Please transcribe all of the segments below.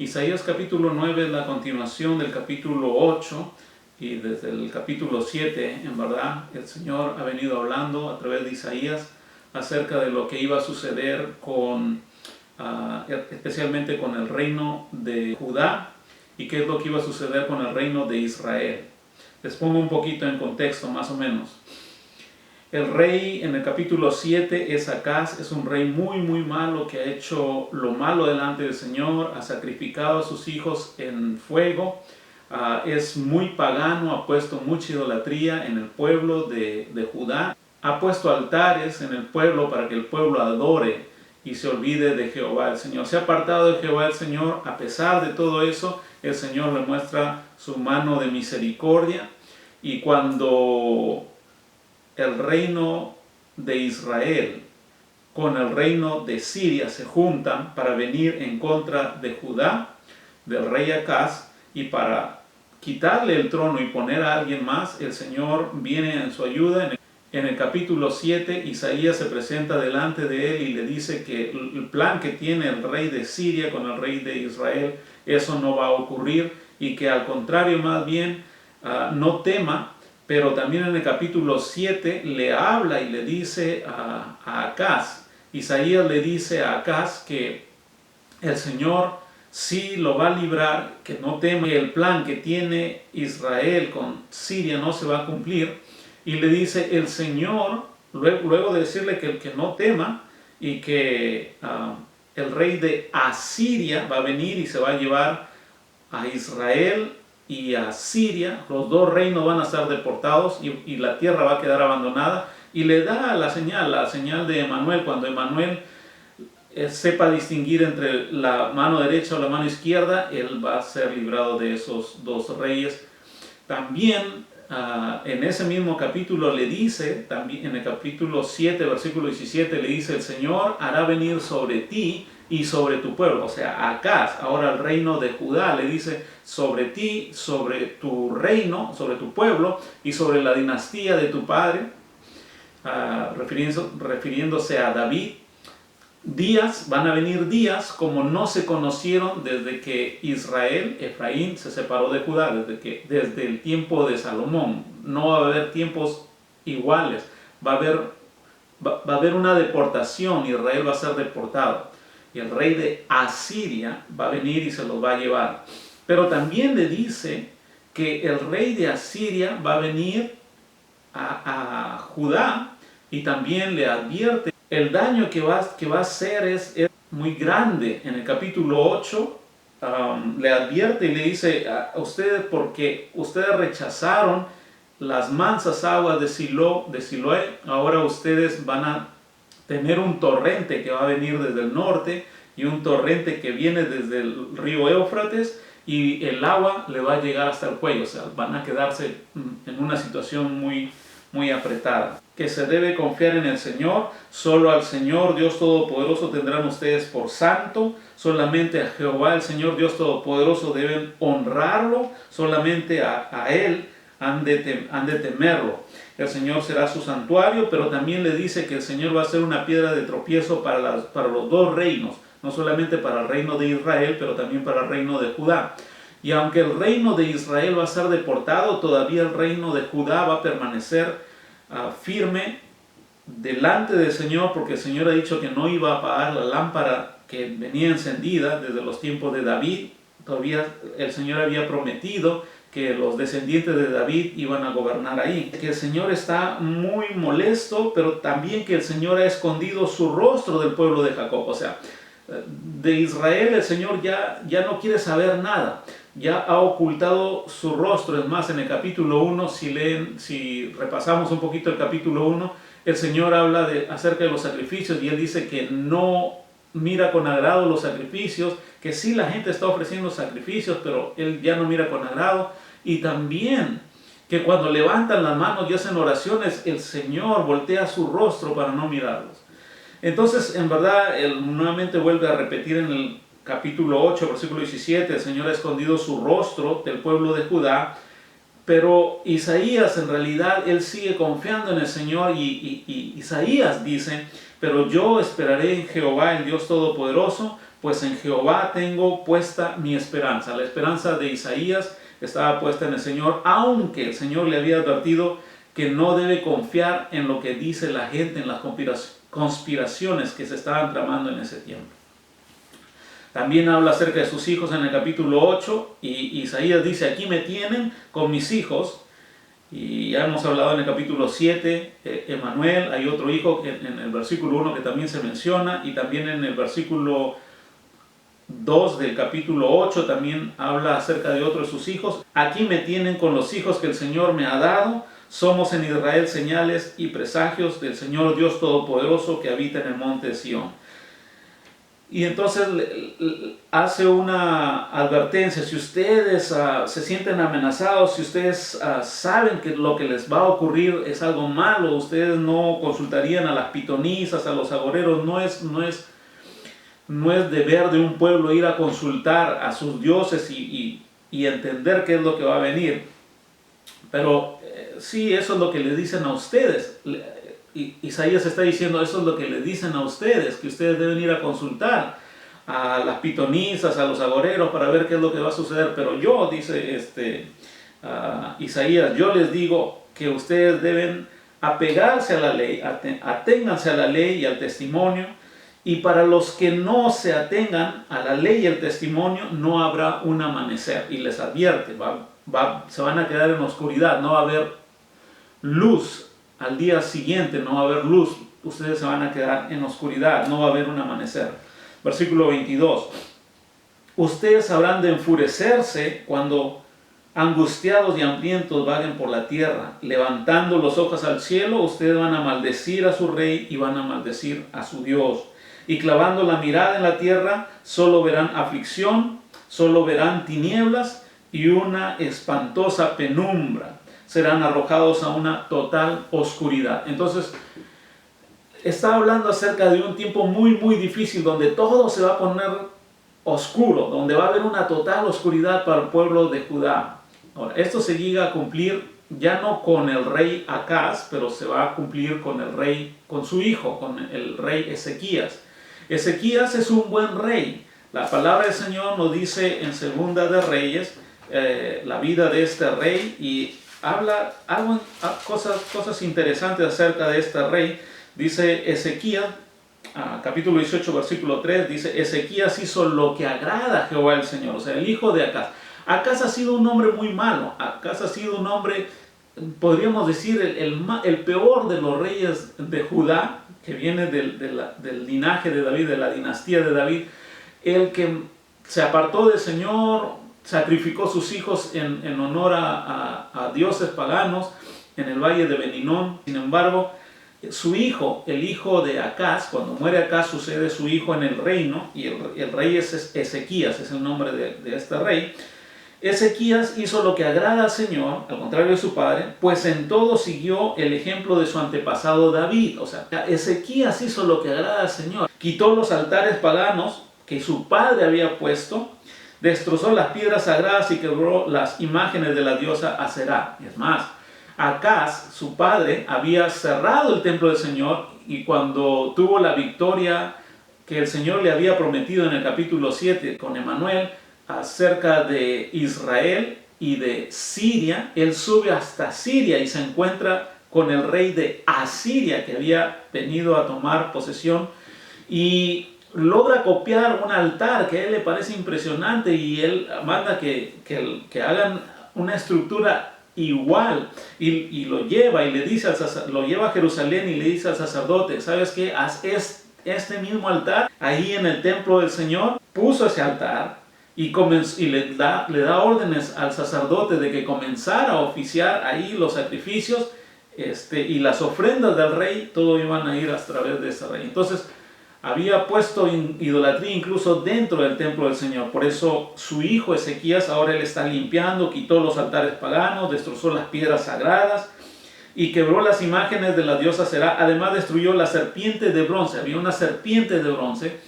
Isaías capítulo 9 es la continuación del capítulo 8 y desde el capítulo 7, en verdad, el Señor ha venido hablando a través de Isaías acerca de lo que iba a suceder especialmente con el reino de Judá y qué es lo que iba a suceder con el reino de Israel. Les pongo un poquito en contexto, más o menos. El rey en el capítulo 7 es Acaz, es un rey muy malo que ha hecho lo malo delante del Señor, ha sacrificado a sus hijos en fuego, es muy pagano, ha puesto mucha idolatría en el pueblo de Judá, ha puesto altares en el pueblo para que el pueblo adore y se olvide de Jehová el Señor. Se ha apartado de Jehová el Señor. A pesar de todo eso, el Señor le muestra su mano de misericordia, y cuando el reino de Israel con el reino de Siria se juntan para venir en contra de Judá, del rey Acaz, y para quitarle el trono y poner a alguien más, el Señor viene en su ayuda. En el capítulo 7, Isaías se presenta delante de él y le dice que el plan que tiene el rey de Siria con el rey de Israel, eso no va a ocurrir, y que al contrario, más bien, no tema. Pero también en el capítulo 7 le habla y le dice a Acaz, Isaías le dice a Acaz que el Señor sí lo va a librar, que no tema, que el plan que tiene Israel con Siria no se va a cumplir. Y le dice el Señor, luego de decirle que no tema, y que el rey de Asiria va a venir y se va a llevar a Israel y a Siria, los dos reinos van a ser deportados y la tierra va a quedar abandonada, y le da la señal de Emanuel. Cuando Emanuel sepa distinguir entre la mano derecha o la mano izquierda, él va a ser librado de esos dos reyes. También en ese mismo capítulo le dice, también en el capítulo 7, versículo 17, le dice: el Señor hará venir sobre ti y sobre tu pueblo. O sea, Acaz, ahora el reino de Judá, le dice: sobre ti, sobre tu reino, sobre tu pueblo y sobre la dinastía de tu padre, refiriéndose a David. Van a venir días como no se conocieron desde que Efraín se separó de Judá, desde el tiempo de Salomón. No va a haber tiempos iguales, va a haber una deportación, Israel va a ser deportado, y el rey de Asiria va a venir y se los va a llevar. Pero también le dice que el rey de Asiria va a venir a Judá, y también le advierte el daño que va a hacer es muy grande. En el capítulo 8 le advierte y le dice a ustedes: porque ustedes rechazaron las mansas aguas de Siloé, ahora ustedes van a tener un torrente que va a venir desde el norte y un torrente que viene desde el río Éufrates, y el agua le va a llegar hasta el cuello. O sea, van a quedarse en una situación muy apretada. Que se debe confiar en el Señor. Solo al Señor Dios Todopoderoso tendrán ustedes por santo. Solamente a Jehová el Señor Dios Todopoderoso deben honrarlo. Solamente a Él han de temerlo. El Señor será su santuario. Pero también le dice que el Señor va a ser una piedra de tropiezo para los dos reinos. No solamente para el reino de Israel, pero también para el reino de Judá. Y aunque el reino de Israel va a ser deportado, todavía el reino de Judá va a permanecer firme delante del Señor, porque el Señor ha dicho que no iba a apagar la lámpara que venía encendida desde los tiempos de David. Todavía el Señor había prometido que los descendientes de David iban a gobernar ahí. Que el Señor está muy molesto, pero también que el Señor ha escondido su rostro del pueblo de Jacob. O sea, de Israel el Señor ya no quiere saber nada. Ya ha ocultado su rostro. Es más, en el capítulo 1, si repasamos un poquito el capítulo 1, el Señor habla acerca de los sacrificios, y Él dice que no mira con agrado los sacrificios, que sí, la gente está ofreciendo sacrificios, pero Él ya no mira con agrado. Y también que cuando levantan las manos y hacen oraciones, el Señor voltea su rostro para no mirarlos. Entonces, en verdad, Él nuevamente vuelve a repetir en el capítulo 8, versículo 17, el Señor ha escondido su rostro del pueblo de Judá. Pero Isaías, en realidad, él sigue confiando en el Señor, y Isaías dice: pero yo esperaré en Jehová, el Dios Todopoderoso, pues en Jehová tengo puesta mi esperanza. La esperanza de Isaías estaba puesta en el Señor, aunque el Señor le había advertido que no debe confiar en lo que dice la gente, en las conspiraciones que se estaban tramando en ese tiempo. También habla acerca de sus hijos en el capítulo 8, y Isaías dice, aquí me tienen con mis hijos. Y ya hemos hablado en el capítulo 7, Emanuel, hay otro hijo en el versículo 1 que también se menciona, y también en el versículo 2 del capítulo 8 también habla acerca de otro de sus hijos. Aquí me tienen con los hijos que el Señor me ha dado. Somos en Israel señales y presagios del Señor Dios Todopoderoso que habita en el monte de Sión. Y entonces hace una advertencia: si ustedes se sienten amenazados, si ustedes saben que lo que les va a ocurrir es algo malo, ustedes no consultarían a las pitonisas, a los agoreros. No es deber de un pueblo ir a consultar a sus dioses y entender qué es lo que va a venir. Pero sí, eso es lo que le dicen a ustedes. Isaías está diciendo, eso es lo que le dicen a ustedes, que ustedes deben ir a consultar a las pitonisas, a los agoreros, para ver qué es lo que va a suceder. Pero yo, dice Isaías, yo les digo que ustedes deben apegarse a la ley, aténganse a la ley y al testimonio, y para los que no se atengan a la ley y al testimonio no habrá un amanecer. Y les advierte, se van a quedar en oscuridad, no va a haber luz. Al día siguiente no va a haber luz, ustedes se van a quedar en oscuridad, no va a haber un amanecer. Versículo 22. Ustedes habrán de enfurecerse cuando angustiados y hambrientos vaguen por la tierra. Levantando los ojos al cielo, ustedes van a maldecir a su rey y van a maldecir a su Dios. Y clavando la mirada en la tierra, solo verán aflicción, solo verán tinieblas y una espantosa penumbra. Serán arrojados a una total oscuridad. Entonces, está hablando acerca de un tiempo muy, muy difícil, donde todo se va a poner oscuro, donde va a haber una total oscuridad para el pueblo de Judá. Ahora, esto se llega a cumplir ya no con el rey Acaz, pero se va a cumplir con su hijo, con el rey Ezequías. Ezequías es un buen rey. La palabra del Señor nos dice en Segunda de Reyes la vida de este rey, y habla cosas interesantes acerca de este rey. Dice Ezequías, capítulo 18, versículo 3, dice: Ezequías hizo lo que agrada a Jehová el Señor. O sea, el hijo de Acaz. Acaz ha sido un hombre muy malo. Acaz ha sido un hombre, podríamos decir, el peor de los reyes de Judá, que viene del linaje de David, de la dinastía de David. El que se apartó del Señor, sacrificó sus hijos en honor a dioses paganos en el valle de Beninón. Sin embargo, su hijo, el hijo de Acaz, cuando muere Acaz, sucede su hijo en el reino, y el rey es Ezequías, es el nombre de este rey. Ezequías hizo lo que agrada al Señor, al contrario de su padre, pues en todo siguió el ejemplo de su antepasado David. O sea, Ezequías hizo lo que agrada al Señor. Quitó los altares paganos que su padre había puesto, destrozó las piedras sagradas y quebró las imágenes de la diosa Aserá. Es más, Acaz, su padre, había cerrado el templo del Señor, y cuando tuvo la victoria que el Señor le había prometido en el capítulo 7 con Emanuel acerca de Israel y de Siria, él sube hasta Siria y se encuentra con el rey de Asiria, que había venido a tomar posesión, y logra copiar un altar que a él le parece impresionante, y él manda que hagan una estructura igual, y lo lleva y le dice lo lleva a Jerusalén y le dice al sacerdote: ¿sabes qué? Haz este mismo altar ahí en el templo del Señor. Puso ese altar y le da órdenes al sacerdote de que comenzara a oficiar ahí los sacrificios, y las ofrendas del rey, todo iban a ir a través de ese rey. Entonces, había puesto idolatría incluso dentro del templo del Señor. Por eso su hijo Ezequías, ahora él está limpiando, quitó los altares paganos, destrozó las piedras sagradas y quebró las imágenes de la diosa Aserá. Además destruyó la serpiente de bronce. Había una serpiente de bronce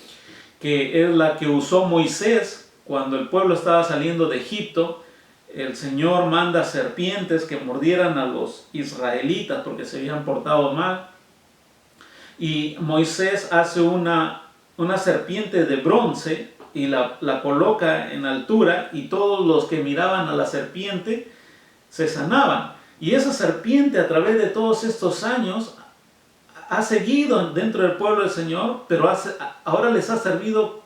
que es la que usó Moisés cuando el pueblo estaba saliendo de Egipto. El Señor manda serpientes que mordieran a los israelitas porque se habían portado mal. Y Moisés hace una una serpiente de bronce y la coloca en altura, y todos los que miraban a la serpiente se sanaban. Y esa serpiente, a través de todos estos años, ha seguido dentro del pueblo del Señor, pero ahora les ha servido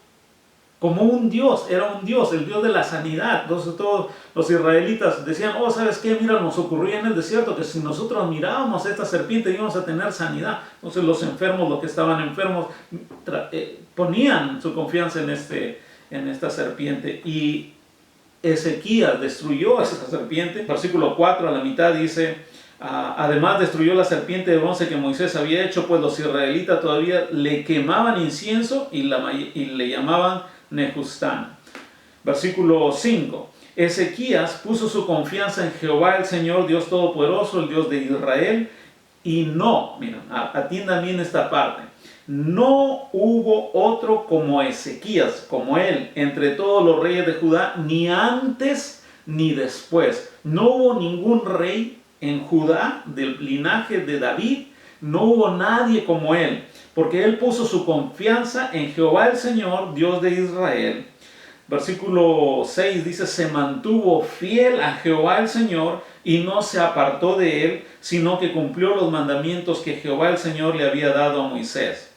como un Dios. Era un Dios, el Dios de la sanidad. Entonces todos los israelitas decían, oh, ¿sabes qué? Mira, nos ocurría en el desierto que si nosotros mirábamos a esta serpiente íbamos a tener sanidad. Entonces los enfermos, los que estaban enfermos, ponían su confianza en esta serpiente. Y Ezequías destruyó a esa serpiente. Versículo 4 a la mitad dice, además destruyó la serpiente de bronce que Moisés había hecho, pues los israelitas todavía le quemaban incienso y le llamaban Nehustán. Versículo 5. Ezequías puso su confianza en Jehová el Señor, Dios Todopoderoso, el Dios de Israel, y no, miren, atiendan bien esta parte, no hubo otro como Ezequías, como él, entre todos los reyes de Judá, ni antes ni después. No hubo ningún rey en Judá del linaje de David, no hubo nadie como él, porque él puso su confianza en Jehová el Señor, Dios de Israel. Versículo 6 dice, se mantuvo fiel a Jehová el Señor y no se apartó de él, sino que cumplió los mandamientos que Jehová el Señor le había dado a Moisés.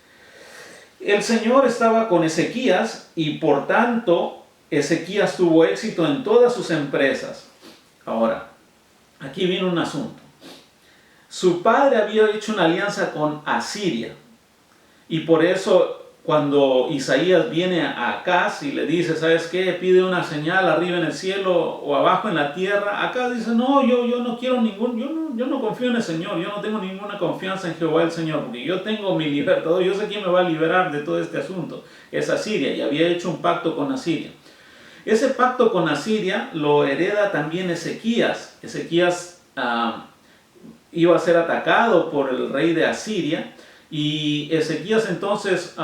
El Señor estaba con Ezequías y por tanto Ezequías tuvo éxito en todas sus empresas. Ahora, aquí viene un asunto. Su padre había hecho una alianza con Asiria y por eso cuando Isaías viene a Acaz y le dice, ¿sabes qué? Pide una señal arriba en el cielo o abajo en la tierra. Acaz dice, no, yo no quiero yo no confío en el Señor, yo no tengo ninguna confianza en Jehová el Señor, porque yo tengo mi libertador, yo sé quién me va a liberar de todo este asunto, es Asiria, y había hecho un pacto con Asiria. Ese pacto con Asiria lo hereda también Ezequías. Ezequías iba a ser atacado por el rey de Asiria, y Ezequías entonces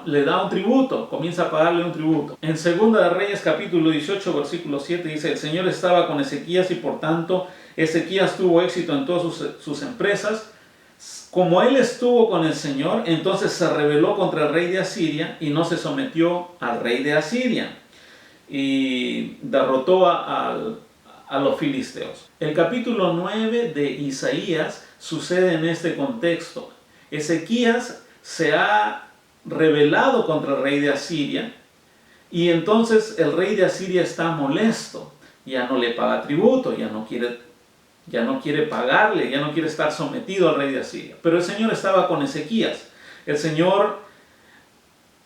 le da un tributo, comienza a pagarle un tributo. En 2 de Reyes capítulo 18 versículo 7 dice, el Señor estaba con Ezequías y por tanto Ezequías tuvo éxito en todas sus empresas. Como él estuvo con el Señor, entonces se rebeló contra el rey de Asiria y no se sometió al rey de Asiria y derrotó a los filisteos. El capítulo 9 de Isaías sucede en este contexto. Ezequías se ha rebelado contra el rey de Asiria y entonces el rey de Asiria está molesto, ya no le paga tributo, ya no quiere pagarle, ya no quiere estar sometido al rey de Asiria. Pero el Señor estaba con Ezequías. El Señor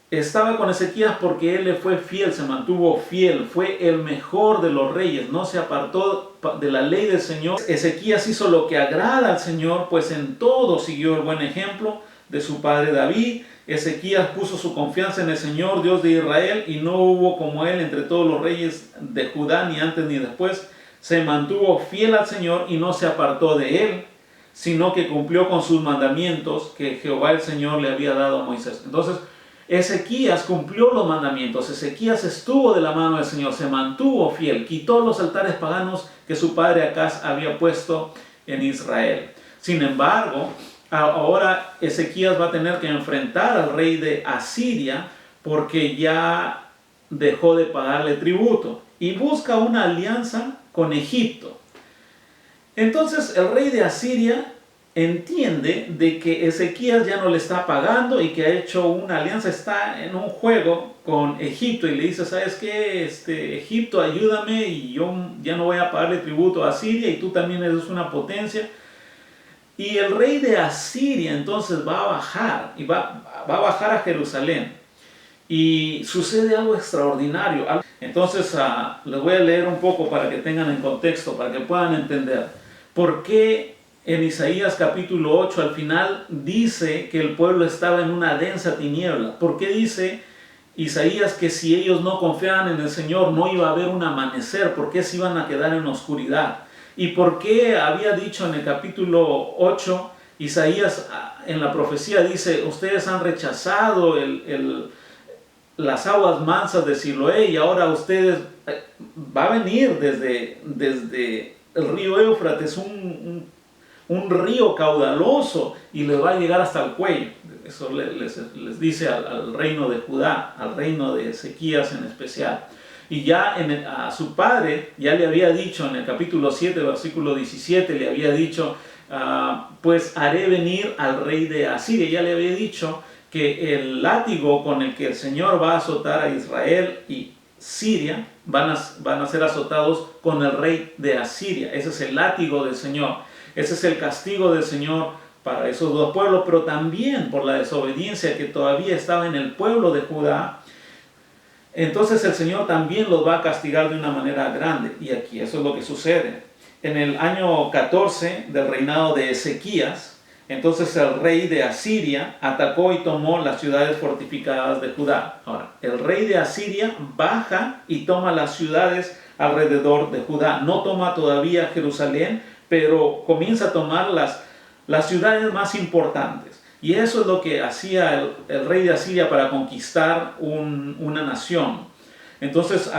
estaba con Ezequías porque él le fue fiel, se mantuvo fiel, fue el mejor de los reyes, no se apartó de la ley del Señor. Ezequías hizo lo que agrada al Señor, pues en todo siguió el buen ejemplo de su padre David. Ezequías puso su confianza en el Señor, Dios de Israel, y no hubo como él entre todos los reyes de Judá, ni antes ni después. Se mantuvo fiel al Señor y no se apartó de él, sino que cumplió con sus mandamientos que Jehová el Señor le había dado a Moisés. Entonces, Ezequías cumplió los mandamientos, Ezequías estuvo de la mano del Señor, se mantuvo fiel, quitó los altares paganos que su padre Acaz había puesto en Israel. Sin embargo, ahora Ezequías va a tener que enfrentar al rey de Asiria porque ya dejó de pagarle tributo y busca una alianza con Egipto. Entonces el rey de Asiria entiende de que Ezequías ya no le está pagando y que ha hecho una alianza, está en un juego con Egipto y le dice, ¿sabes qué? Egipto, ayúdame y yo ya no voy a pagarle tributo a Asiria y tú también eres una potencia. Y el rey de Asiria entonces va a bajar y va a bajar a Jerusalén y sucede algo extraordinario. Entonces les voy a leer un poco para que tengan en contexto, para que puedan entender por qué en Isaías capítulo 8 al final dice que el pueblo estaba en una densa tiniebla. ¿Por qué dice Isaías que si ellos no confiaban en el Señor no iba a haber un amanecer? ¿Por qué se iban a quedar en oscuridad? ¿Y por qué había dicho en el capítulo 8, Isaías en la profecía dice, ustedes han rechazado las aguas mansas de Siloé y ahora ustedes, va a venir desde el río Éufrates un río caudaloso y les va a llegar hasta el cuello? Eso les dice al reino de Judá, al reino de Ezequías en especial. Y ya a su padre ya le había dicho en el capítulo 7, versículo 17, le había dicho, pues haré venir al rey de Asiria. Ya le había dicho que el látigo con el que el Señor va a azotar a Israel y Siria van a ser azotados con el rey de Asiria. Ese es el látigo del Señor. Ese es el castigo del Señor para esos dos pueblos, pero también por la desobediencia que todavía estaba en el pueblo de Judá. Entonces el Señor también los va a castigar de una manera grande. Y aquí eso es lo que sucede. En el año 14 del reinado de Ezequías, entonces el rey de Asiria atacó y tomó las ciudades fortificadas de Judá. Ahora, el rey de Asiria baja y toma las ciudades alrededor de Judá. No toma todavía Jerusalén, pero comienza a tomar las ciudades más importantes. Y eso es lo que hacía el rey de Asiria para conquistar una nación. Entonces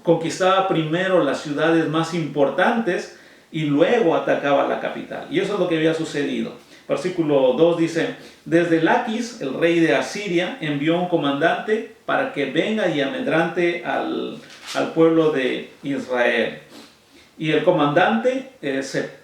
conquistaba primero las ciudades más importantes y luego atacaba la capital. Y eso es lo que había sucedido. Versículo 2 dice, desde Laquis, el rey de Asiria, envió un comandante para que venga y amedrante al pueblo de Israel. Y el comandante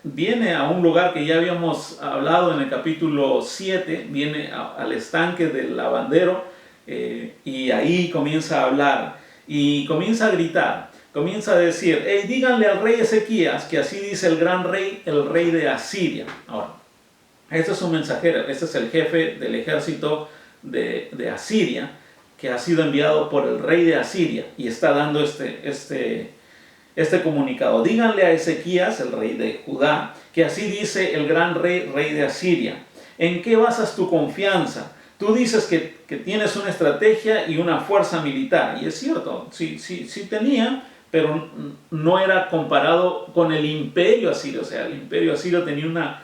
viene a un lugar que ya habíamos hablado en el capítulo 7, viene al estanque del lavandero y ahí comienza a hablar y comienza a gritar, comienza a decir, hey, díganle al rey Ezequías que así dice el gran rey, el rey de Asiria. Ahora, este es un mensajero, este es el jefe del ejército de Asiria, que ha sido enviado por el rey de Asiria y está dando este comunicado. Díganle a Ezequías, el rey de Judá, que así dice el gran rey, rey de Asiria. ¿En qué basas tu confianza? Tú dices que tienes una estrategia y una fuerza militar. Y es cierto, sí tenía, pero no era comparado con el imperio asirio. O sea, el imperio asirio tenía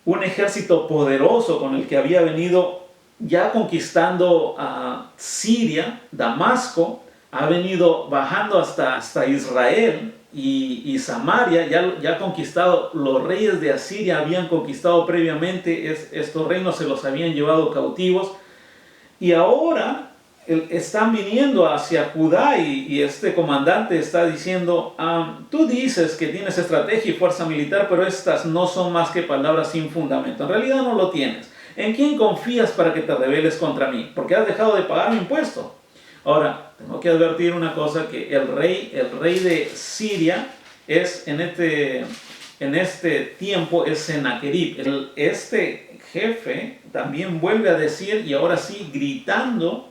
un ejército poderoso con el que había venido ya conquistando a Siria, Damasco, ha venido bajando hasta Israel y Samaria, ya conquistado. Los reyes de Asiria habían conquistado previamente estos reinos, se los habían llevado cautivos y ahora están viniendo hacia Judá y este comandante está diciendo, tú dices que tienes estrategia y fuerza militar, pero estas no son más que palabras sin fundamento. En realidad no lo tienes. ¿En quién confías para que te rebeles contra mí? Porque has dejado de pagar mi impuesto. Ahora, tengo que advertir una cosa, que el rey de Siria es en este tiempo es Sennacherib. Este jefe también vuelve a decir, y ahora sí gritando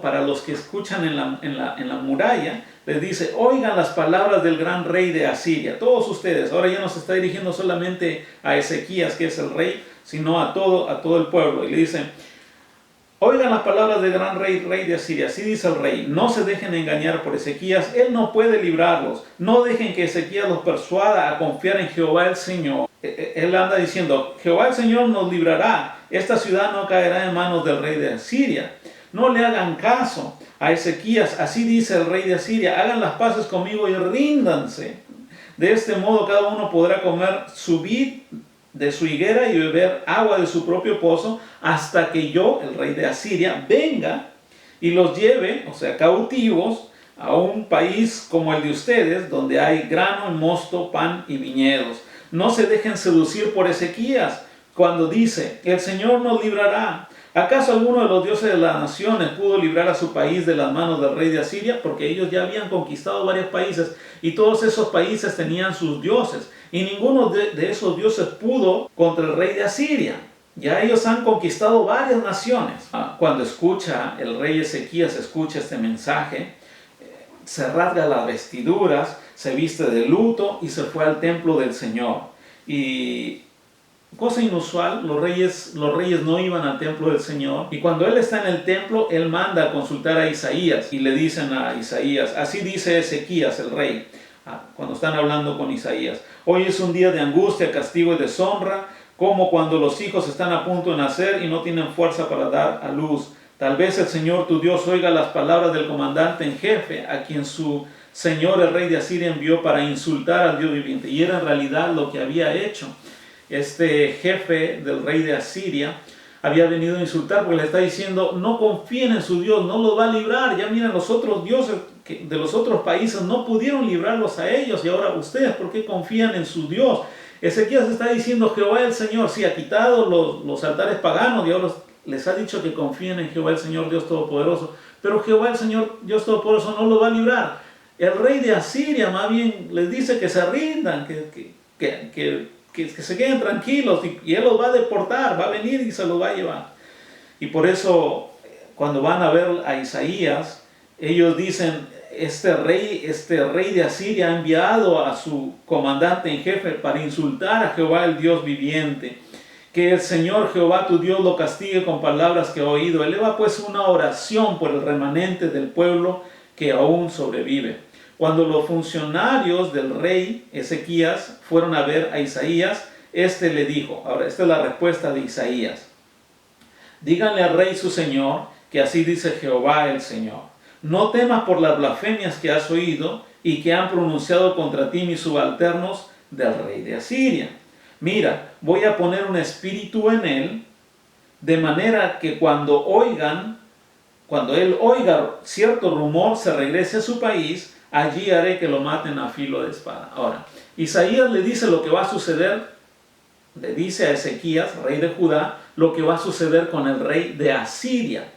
para los que escuchan en la muralla, les dice, oigan las palabras del gran rey de Asiria, todos ustedes. Ahora ya no se está dirigiendo solamente a Ezequías, que es el rey, sino a todo el pueblo. Y le dice, oigan las palabras del gran rey, rey de Asiria. Así dice el rey, no se dejen engañar por Ezequías, él no puede librarlos. No dejen que Ezequías los persuada a confiar en Jehová el Señor. Él anda diciendo, Jehová el Señor nos librará, esta ciudad no caerá en manos del rey de Asiria. No le hagan caso a Ezequías, así dice el rey de Asiria, hagan las paces conmigo y ríndanse. De este modo cada uno podrá comer su vid de su higuera y beber agua de su propio pozo, hasta que yo, el rey de Asiria, venga y los lleve, o sea, cautivos, a un país como el de ustedes, donde hay grano, mosto, pan y viñedos. No se dejen seducir por Ezequías cuando dice, el Señor nos librará. ¿Acaso alguno de los dioses de las naciones pudo librar a su país de las manos del rey de Asiria? Porque ellos ya habían conquistado varios países y todos esos países tenían sus dioses. Y ninguno de esos dioses pudo contra el rey de Asiria. Ya ellos han conquistado varias naciones. Cuando escucha el rey Ezequías, escucha este mensaje, se rasga las vestiduras, se viste de luto y se fue al templo del Señor. Y cosa inusual, los reyes no iban al templo del Señor. Y cuando él está en el templo, él manda a consultar a Isaías. Y le dicen a Isaías, así dice Ezequías, el rey, cuando están hablando con Isaías. Hoy es un día de angustia, castigo y deshonra, como cuando los hijos están a punto de nacer y no tienen fuerza para dar a luz. Tal vez el Señor tu Dios oiga las palabras del comandante en jefe, a quien su Señor, el rey de Asiria, envió para insultar al Dios viviente. Y era en realidad lo que había hecho. este jefe del rey de Asiria, había venido a insultar porque le está diciendo, no confíen en su Dios, no los va a librar. Ya miren, los otros dioses de los otros países no pudieron librarlos a ellos, y ahora ustedes, ¿por qué confían en su Dios? Ezequías está diciendo, Jehová el Señor, sí, ha quitado los altares paganos y ahora les ha dicho que confíen en Jehová el Señor Dios Todopoderoso, pero Jehová el Señor Dios Todopoderoso no los va a librar. El rey de Asiria más bien les dice que se rindan, que se queden tranquilos, y él los va a deportar, va a venir y se los va a llevar. Y por eso cuando van a ver a Isaías, ellos dicen, este rey de Asiria ha enviado a su comandante en jefe para insultar a Jehová el Dios viviente. Que el Señor Jehová tu Dios lo castigue con palabras que ha oído. Eleva pues una oración por el remanente del pueblo que aún sobrevive. Cuando los funcionarios del rey Ezequías fueron a ver a Isaías, este le dijo, ahora esta es la respuesta de Isaías: díganle al rey su señor que así dice Jehová el Señor: no temas por las blasfemias que has oído y que han pronunciado contra ti mis subalternos del rey de Asiria. Mira, voy a poner un espíritu en él, de manera que cuando él oiga cierto rumor, se regrese a su país. Allí haré que lo maten a filo de espada. Ahora, Isaías le dice lo que va a suceder, le dice a Ezequías, rey de Judá, lo que va a suceder con el rey de Asiria.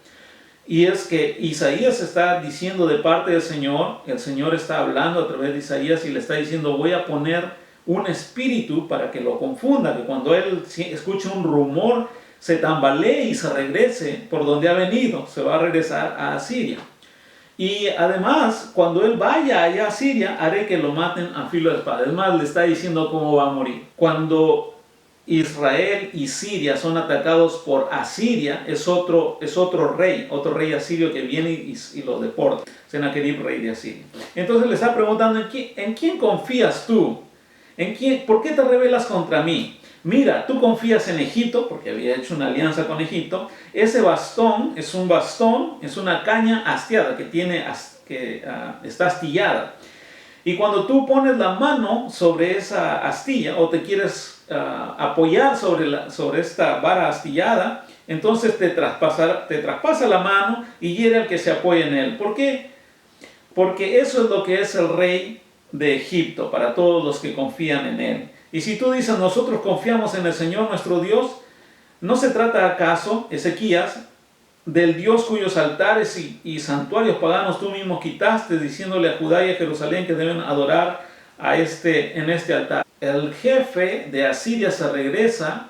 Y es que Isaías está diciendo de parte del Señor, el Señor está hablando a través de Isaías y le está diciendo, voy a poner un espíritu para que lo confunda, que cuando él escuche un rumor se tambalee y se regrese por donde ha venido, se va a regresar a Asiria. Y además, cuando él vaya allá a Siria, haré que lo maten a filo de espada. Además, le está diciendo cómo va a morir. Cuando Israel y Siria son atacados por Asiria, es otro rey asirio que viene y los deporta. Sennacherib, rey de Asiria. Entonces le está preguntando, ¿en quién confías tú? ¿Por qué te rebelas contra mí? Mira, tú confías en Egipto, porque había hecho una alianza con Egipto. Ese bastón, es una caña hastiada que está astillada. Y cuando tú pones la mano sobre esa astilla o te quieres apoyar sobre esta vara astillada, entonces te traspasa la mano y hiere al que se apoya en él. ¿Por qué? Porque eso es lo que es el rey de Egipto para todos los que confían en él. Y si tú dices, nosotros confiamos en el Señor nuestro Dios, ¿no se trata acaso, Ezequías, del Dios cuyos altares y santuarios paganos tú mismo quitaste, diciéndole a Judá y a Jerusalén que deben adorar en este altar? El jefe de Asiria se regresa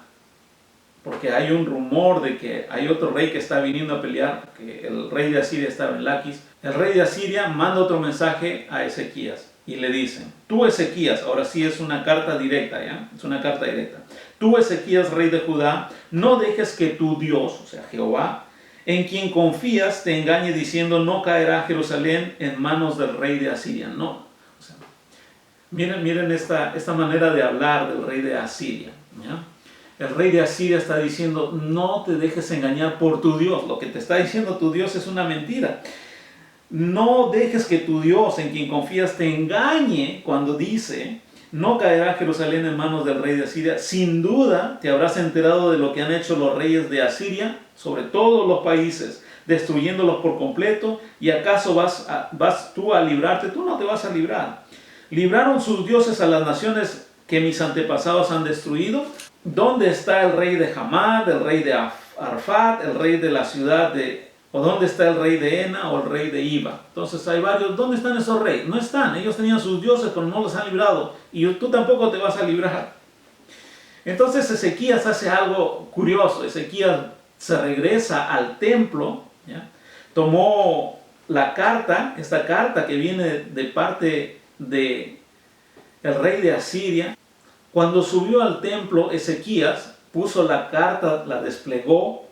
porque hay un rumor de que hay otro rey que está viniendo a pelear, que el rey de Asiria estaba en Laquis. El rey de Asiria manda otro mensaje a Ezequías y le dicen, tú Ezequías, ahora sí es una carta directa, ¿ya? Es una carta directa. Tú Ezequías, rey de Judá, no dejes que tu Dios, o sea Jehová, en quien confías, te engañe diciendo, no caerá Jerusalén en manos del rey de Asiria. No. O sea, miren esta manera de hablar del rey de Asiria, ¿ya? El rey de Asiria está diciendo, no te dejes engañar por tu Dios. Lo que te está diciendo tu Dios es una mentira. No dejes que tu Dios, en quien confías, te engañe cuando dice, no caerá Jerusalén en manos del rey de Asiria. Sin duda te habrás enterado de lo que han hecho los reyes de Asiria sobre todos los países, destruyéndolos por completo. ¿Y acaso vas tú a librarte? Tú no te vas a librar. ¿Libraron sus dioses a las naciones que mis antepasados han destruido? ¿Dónde está el rey de Hamad, el rey de Arfat, el rey de la ciudad o dónde está el rey de Ena o el rey de Iba? Entonces hay varios. ¿Dónde están esos reyes? No están. Ellos tenían sus dioses, pero no los han librado. Y tú tampoco te vas a librar. Entonces Ezequías hace algo curioso. Ezequías se regresa al templo, ¿ya? Tomó esta carta que viene de parte del rey de Asiria. Cuando subió al templo, Ezequías puso la carta, la desplegó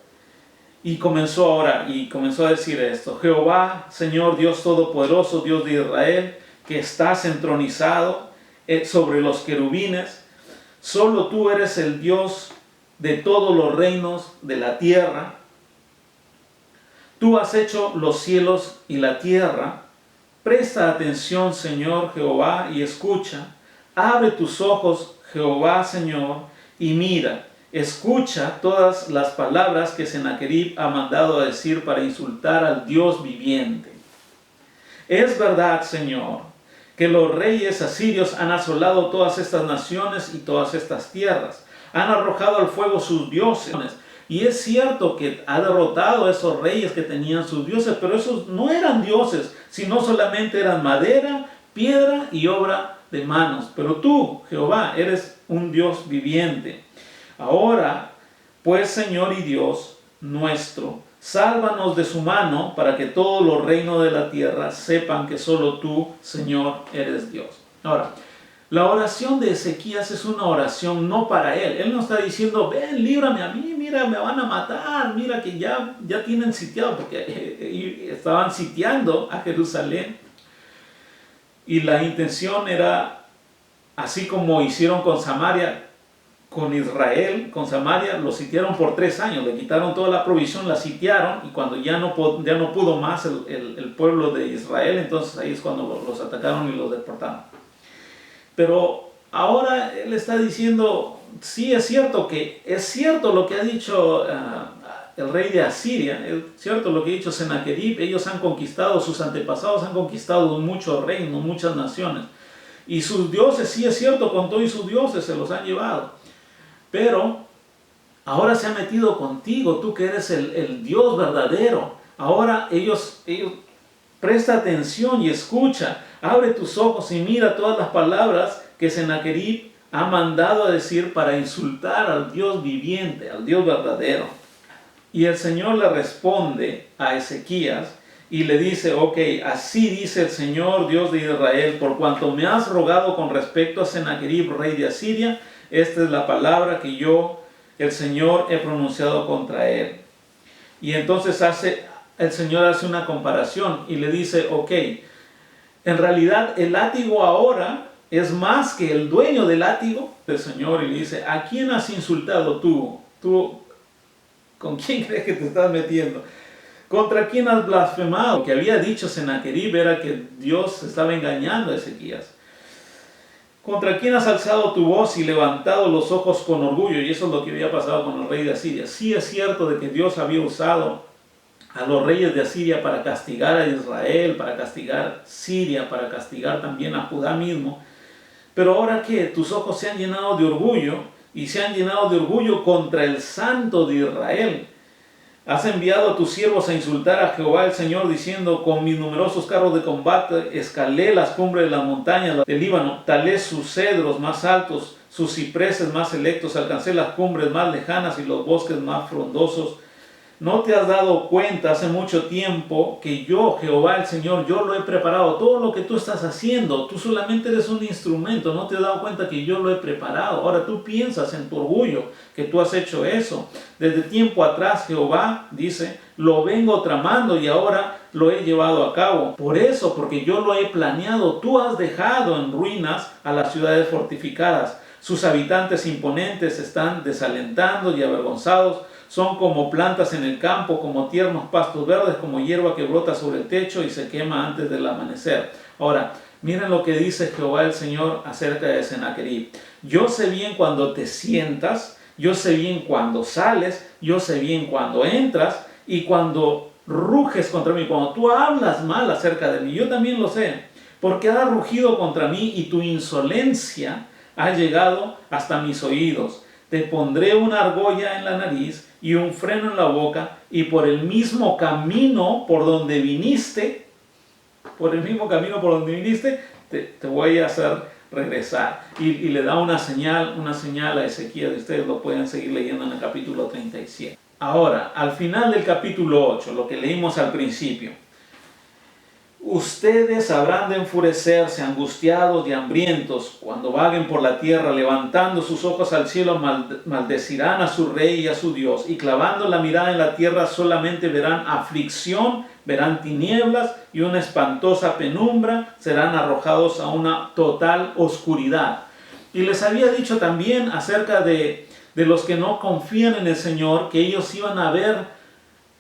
y comenzó a orar y comenzó a decir esto: Jehová, Señor Dios Todopoderoso, Dios de Israel, que estás entronizado sobre los querubines, solo tú eres el Dios de todos los reinos de la tierra. Tú has hecho los cielos y la tierra. Presta atención, Señor Jehová, y escucha. Abre tus ojos, Jehová, Señor, y mira, escucha todas las palabras que Sennacherib ha mandado a decir para insultar al Dios viviente. Es verdad, Señor, que los reyes asirios han asolado todas estas naciones y todas estas tierras. Han arrojado al fuego sus dioses. Y es cierto que ha derrotado a esos reyes que tenían sus dioses, pero esos no eran dioses, sino solamente eran madera, piedra y obra de manos. Pero tú, Jehová, eres un Dios viviente. Ahora, pues, Señor y Dios nuestro, sálvanos de su mano para que todos los reinos de la tierra sepan que solo tú, Señor, eres Dios. Ahora, la oración de Ezequías es una oración no para él. Él no está diciendo, ven, líbrame a mí, mira, me van a matar, mira que ya tienen sitiado, porque estaban sitiando a Jerusalén. Y la intención era, así como hicieron con Samaria, con Israel, con Samaria, lo sitiaron por 3 años, le quitaron toda la provisión, la sitiaron, y cuando ya no pudo más el pueblo de Israel, entonces ahí es cuando los atacaron y los deportaron. Pero ahora él está diciendo, sí es cierto lo que ha dicho el rey de Asiria, es cierto lo que ha dicho Sennacherib, ellos han conquistado, sus antepasados han conquistado muchos reinos, muchas naciones, y sus dioses, sí es cierto, con todos sus dioses se los han llevado, pero ahora se ha metido contigo, tú que eres el Dios verdadero. Ahora ellos presta atención y escucha, abre tus ojos y mira todas las palabras que Sennacherib ha mandado a decir para insultar al Dios viviente, al Dios verdadero. Y el Señor le responde a Ezequías y le dice, ok, así dice el Señor Dios de Israel, por cuanto me has rogado con respecto a Sennacherib, rey de Asiria, esta es la palabra que yo, el Señor, he pronunciado contra él. Y entonces el Señor hace una comparación y le dice, ok, en realidad el látigo ahora es más que el dueño del látigo del Señor. Y le dice, ¿a quién has insultado tú? ¿Tú con quién crees que te estás metiendo? ¿Contra quién has blasfemado? Lo que había dicho Sennacherib era que Dios estaba engañando a Ezequías. ¿Contra quién has alzado tu voz y levantado los ojos con orgullo? Y eso es lo que había pasado con el rey de Asiria. Sí es cierto de que Dios había usado a los reyes de Asiria para castigar a Israel, para castigar Siria, para castigar también a Judá mismo. Pero ahora que tus ojos se han llenado de orgullo, y se han llenado de orgullo contra el Santo de Israel. Has enviado a tus siervos a insultar a Jehová el Señor, diciendo, con mis numerosos carros de combate escalé las cumbres de las montañas del Líbano, talé sus cedros más altos, sus cipreses más selectos, alcancé las cumbres más lejanas y los bosques más frondosos. ¿No te has dado cuenta hace mucho tiempo que yo, Jehová el Señor, yo lo he preparado? Todo lo que tú estás haciendo, tú solamente eres un instrumento, no te has dado cuenta que yo lo he preparado. Ahora tú piensas en tu orgullo que tú has hecho eso. Desde tiempo atrás Jehová dice, lo vengo tramando y ahora lo he llevado a cabo. Por eso, porque yo lo he planeado, tú has dejado en ruinas a las ciudades fortificadas. Sus habitantes imponentes están desalentando y avergonzados. Son como plantas en el campo, como tiernos pastos verdes, como hierba que brota sobre el techo y se quema antes del amanecer. Ahora, miren lo que dice Jehová el Señor acerca de Sennacherib. Yo sé bien cuando te sientas, yo sé bien cuando sales, yo sé bien cuando entras y cuando ruges contra mí, cuando tú hablas mal acerca de mí, yo también lo sé, porque has rugido contra mí y tu insolencia ha llegado hasta mis oídos. Te pondré una argolla en la nariz y un freno en la boca, y por el mismo camino por donde viniste, te voy a hacer regresar. Y le da una señal a Ezequías, ustedes lo pueden seguir leyendo en el capítulo 37. Ahora, al final del capítulo 8, lo que leímos al principio, ustedes habrán de enfurecerse, angustiados y hambrientos, cuando vaguen por la tierra, levantando sus ojos al cielo, maldecirán a su rey y a su Dios, y clavando la mirada en la tierra solamente verán aflicción, verán tinieblas y una espantosa penumbra, serán arrojados a una total oscuridad. Y les había dicho también acerca de los que no confían en el Señor, que ellos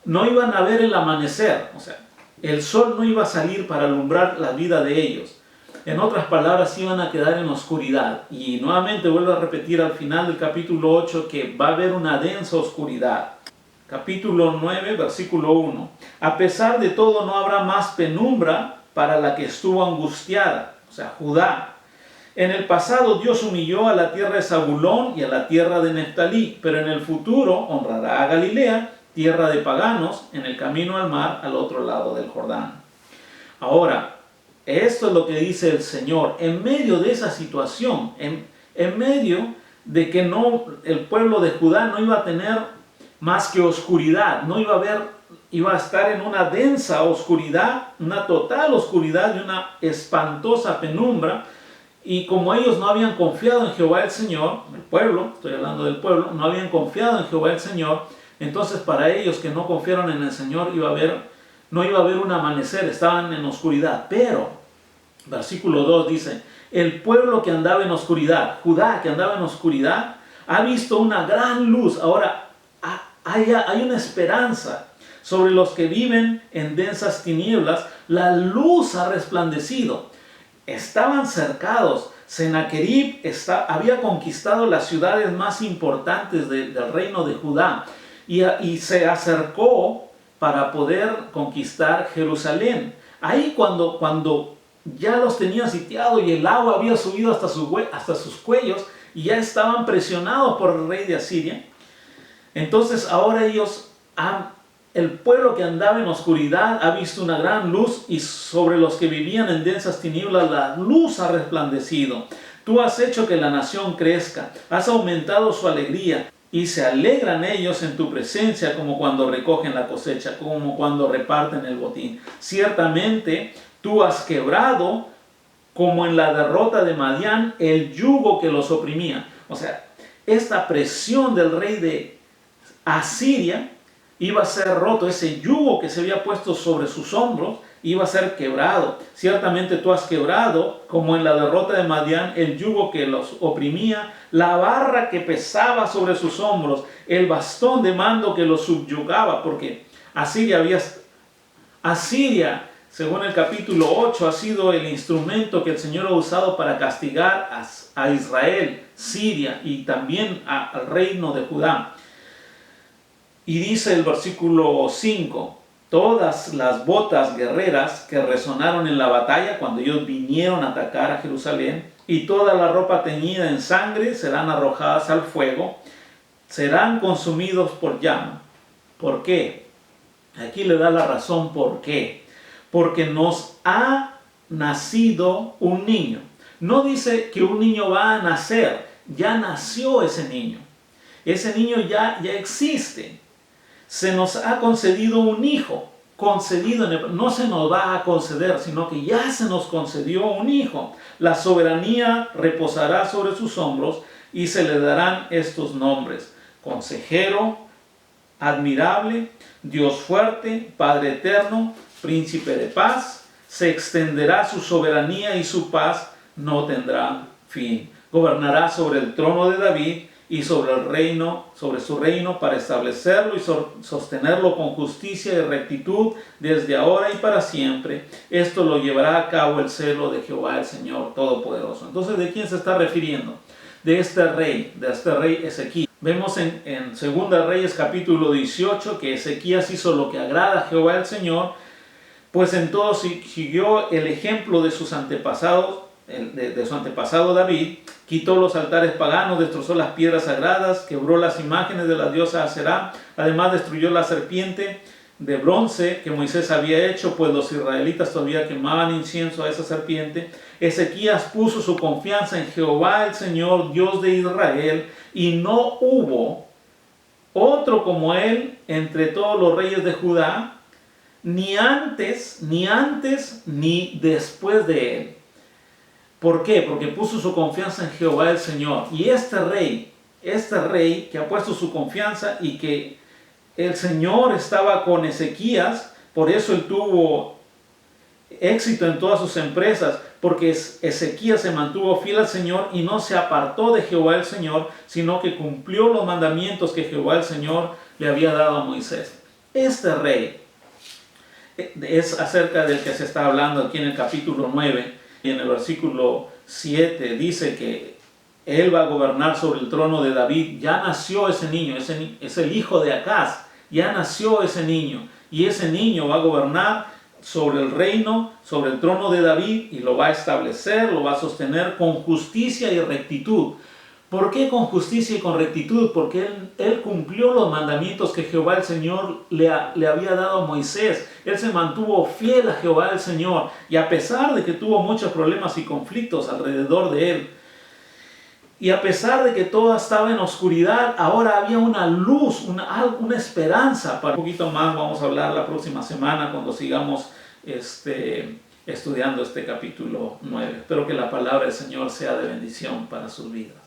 no iban a ver el amanecer, o sea, el sol no iba a salir para alumbrar la vida de ellos. En otras palabras, iban a quedar en oscuridad. Y nuevamente vuelvo a repetir al final del capítulo 8 que va a haber una densa oscuridad. Capítulo 9, versículo 1. A pesar de todo, no habrá más penumbra para la que estuvo angustiada, o sea, Judá. En el pasado Dios humilló a la tierra de Zabulón y a la tierra de Neftalí, pero en el futuro honrará a Galilea, tierra de paganos, en el camino al mar, al otro lado del Jordán. Ahora, esto es lo que dice el Señor. En medio de esa situación, en medio de que el pueblo de Judá no iba a tener más que oscuridad, no iba a haber, iba a estar en una densa oscuridad, una total oscuridad y una espantosa penumbra. Y como ellos no habían confiado en Jehová el Señor, el pueblo, estoy hablando del pueblo, no habían confiado en Jehová el Señor, entonces para ellos que no confiaron en el Señor no iba a haber un amanecer, estaban en oscuridad. Pero, versículo 2 dice, el pueblo que andaba en oscuridad, Judá que andaba en oscuridad, ha visto una gran luz. Ahora, hay una esperanza sobre los que viven en densas tinieblas. La luz ha resplandecido. Estaban cercados. Sennacherib había conquistado las ciudades más importantes del reino de Judá y se acercó para poder conquistar Jerusalén. Ahí cuando ya los tenían sitiados y el agua había subido hasta sus cuellos y ya estaban presionados por el rey de Asiria, entonces ahora el pueblo que andaba en oscuridad ha visto una gran luz, y sobre los que vivían en densas tinieblas la luz ha resplandecido. Tú has hecho que la nación crezca, has aumentado su alegría, y se alegran ellos en tu presencia como cuando recogen la cosecha, como cuando reparten el botín. Ciertamente tú has quebrado, como en la derrota de Madián, el yugo que los oprimía. O sea, esta presión del rey de Asiria iba a ser roto. Ese yugo que se había puesto sobre sus hombros iba a ser quebrado. Ciertamente tú has quebrado, como en la derrota de Madián, el yugo que los oprimía, la barra que pesaba sobre sus hombros, el bastón de mando que los subyugaba, porque Asiria, según el capítulo 8, ha sido el instrumento que el Señor ha usado para castigar a Israel, Siria y también al reino de Judá. Y dice el versículo 5, todas las botas guerreras que resonaron en la batalla cuando ellos vinieron a atacar a Jerusalén, y toda la ropa teñida en sangre serán arrojadas al fuego, serán consumidos por llama. ¿Por qué? Aquí le da la razón por qué. Porque nos ha nacido un niño. No dice que un niño va a nacer, ya nació ese niño. Ese niño ya existe. Se nos ha concedido un hijo, no se nos va a conceder, sino que ya se nos concedió un hijo. La soberanía reposará sobre sus hombros y se le darán estos nombres: Consejero, Admirable, Dios fuerte, Padre eterno, Príncipe de paz. Se extenderá su soberanía y su paz no tendrá fin. Gobernará sobre el trono de David y sobre su reino, para establecerlo y sostenerlo con justicia y rectitud desde ahora y para siempre. Esto lo llevará a cabo el celo de Jehová el Señor Todopoderoso. Entonces, ¿de quién se está refiriendo? De este rey Ezequías. Vemos en 2 Reyes capítulo 18 que Ezequías hizo lo que agrada a Jehová el Señor, pues en todo siguió el ejemplo de sus antepasados, de su antepasado David. Quitó los altares paganos, destrozó las piedras sagradas, quebró las imágenes de la diosa Aserá. Además destruyó la serpiente de bronce que Moisés había hecho, pues los israelitas todavía quemaban incienso a esa serpiente. Ezequías puso su confianza en Jehová el Señor, Dios de Israel, y no hubo otro como él entre todos los reyes de Judá, ni antes ni después de él. ¿Por qué? Porque puso su confianza en Jehová el Señor. Y este rey que ha puesto su confianza, y que el Señor estaba con Ezequías, por eso él tuvo éxito en todas sus empresas, porque Ezequías se mantuvo fiel al Señor y no se apartó de Jehová el Señor, sino que cumplió los mandamientos que Jehová el Señor le había dado a Moisés. Este rey es acerca del que se está hablando aquí en el capítulo 9. Y en el versículo 7 dice que él va a gobernar sobre el trono de David. Ya nació ese niño, es el hijo de Acaz. Ya nació ese niño. Y ese niño va a gobernar sobre el reino, sobre el trono de David, y lo va a establecer, lo va a sostener con justicia y rectitud. ¿Por qué con justicia y con rectitud? Porque él cumplió los mandamientos que Jehová el Señor le había dado a Moisés. Él se mantuvo fiel a Jehová el Señor, y a pesar de que tuvo muchos problemas y conflictos alrededor de él, y a pesar de que todo estaba en oscuridad, ahora había una luz, una esperanza. Para un poquito más vamos a hablar la próxima semana cuando sigamos estudiando este capítulo 9. Espero que la palabra del Señor sea de bendición para sus vidas.